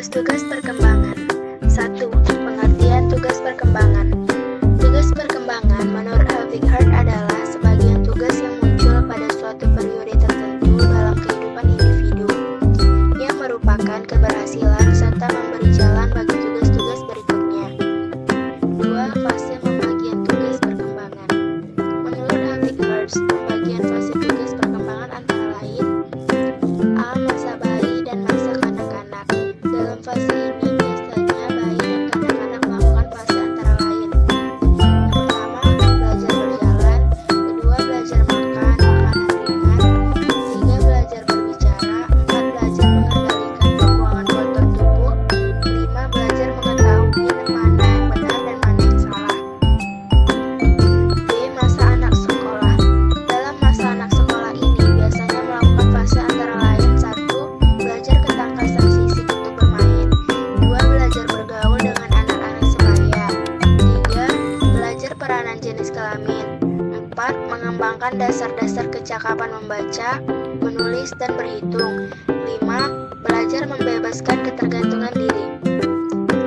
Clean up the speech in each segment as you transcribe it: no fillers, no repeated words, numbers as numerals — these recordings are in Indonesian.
Tugas-tugas perkembangan. 1. Pengertian tugas perkembangan. Tugas perkembangan menurut Helvig Hart adalah sebagian tugas yang muncul pada suatu periode tertentu dalam kehidupan individu, yang merupakan keberhasilan serta memberi jalan bagi tugas-tugas berikutnya. 2. Fase pembagian tugas perkembangan. Menurut Helvig Hart, pembagian fase tugas perkembangan antara lain: A. Masa bayi dan masa kanak-kanak. Dalam fase ini biasanya bayi dan kanak-kanak melakukan fase antara lain. Yang pertama, belajar berjalan. Kedua, belajar makan makanan ringan. Ketiga, belajar berbicara. 4. Belajar mengendalikan pembuangan kotor tubuh. 5. Belajar mengetahui mana yang benar dan mana yang salah. B. Masa anak sekolah. Dalam masa anak sekolah ini biasanya melakukan fase antara lain: 1. Belajar ketangkasan fisik untuk bermain. 2. Belajar bergaul dengan anak-anak sebaya. 3. Belajar peranan jenis kelamin. 4. Mengembangkan dasar-dasar kecakapan membaca, menulis, dan berhitung. 5. Belajar membebaskan ketergantungan diri.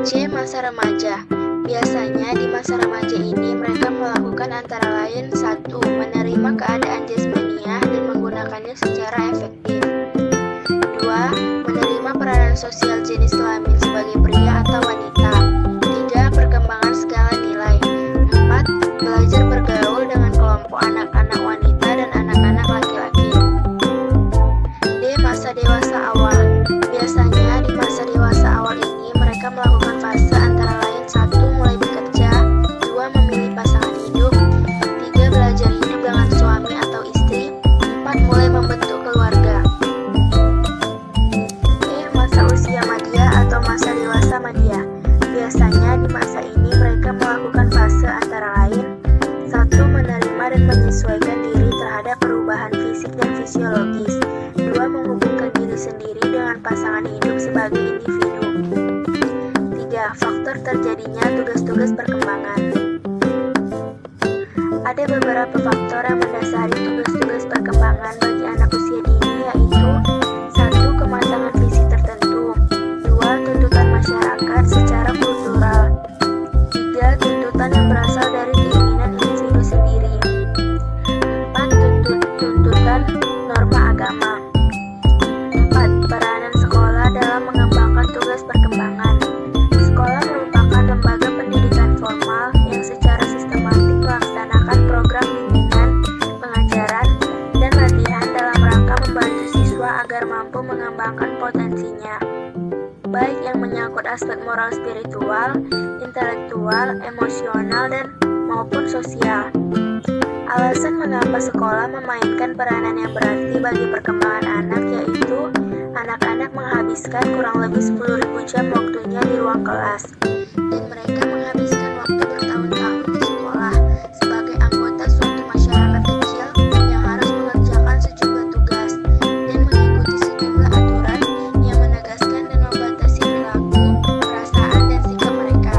C. Masa remaja. Biasanya di masa remaja ini mereka melakukan antara lain: 1. Menerima keadaan jasmaniah dan menggunakannya secara efektif. 2. Menerima peranan sosial jenis kelamin sebagai pria atau wanita. 3. Perkembangan skala nilai. 4. Belajar bergaul dengan kelompok anak-anak wanita dan anak-anak laki-laki. D. Masa dewasa awal. Biasanya di masa dewasa awal ini mereka melakukan fase antara lain: 1. Mulai bekerja. 2. Memilih pasangan hidup. 3. Belajar hidup dengan suami atau istri. 4. Mulai membentuk keluarga. Masa usia madya atau masa dewasa madya. Biasanya di masa ini mereka melakukan fase antara lain: 1. Menerima dan menyesuaikan diri terhadap perubahan fisik dan fisiologis. 2. Menghubungkan diri sendiri dengan pasangan hidup sebagai individu. 3. Faktor terjadinya tugas-tugas perkembangan. Ada beberapa faktor yang mendasari tugas-tugas perkembangan bagi anak usia dini, yaitu: 1. Kematangan visi tertentu. 2. Tuntutan masyarakat secara kultural. 3. Tuntutan yang berasal dari keinginan individu sendiri. 4. Tuntutan norma agama. 4. Peranan sekolah dalam mengembangkan tugas perkembangan. Sekolah merupakan lembaga pendidikan formal yang secara sistematik melaksanakan program bimbingan, pengajaran, dan latihan dalam rangka membantu siswa agar mampu mengembangkan potensinya, baik yang menyangkut aspek moral, spiritual, intelektual, emosional, dan maupun sosial. Alasan mengapa sekolah memainkan peranan yang berarti bagi perkembangan anak, yaitu anak-anak menghabiskan kurang lebih 10.000 jam waktunya di ruang kelas, dan mereka menghabiskan waktu bertahun-tahun di sekolah sebagai anggota suatu masyarakat kecil yang harus mengerjakan sejumlah tugas dan mengikuti sejumlah aturan yang menegaskan dan membatasi perilaku, perasaan, dan sikap mereka.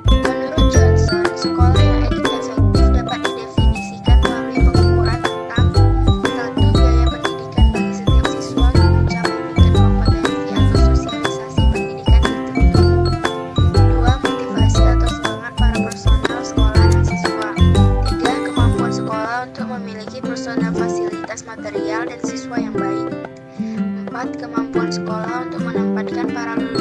Menurut Johnson, sekolah yang efektif dapat didefinisikan melalui pengukuran tentang: 1. Biaya pendidikan bagi setiap siswa untuk mencapai tingkat kompetensi atau sosialisasi pendidikan tertentu. 2. Motivasi atau semangat para personal sekolah dan siswa. 3. Kemampuan sekolah untuk memiliki personal fasilitas material dan siswa yang baik. 4. Kemampuan sekolah untuk menempatkan para lulusan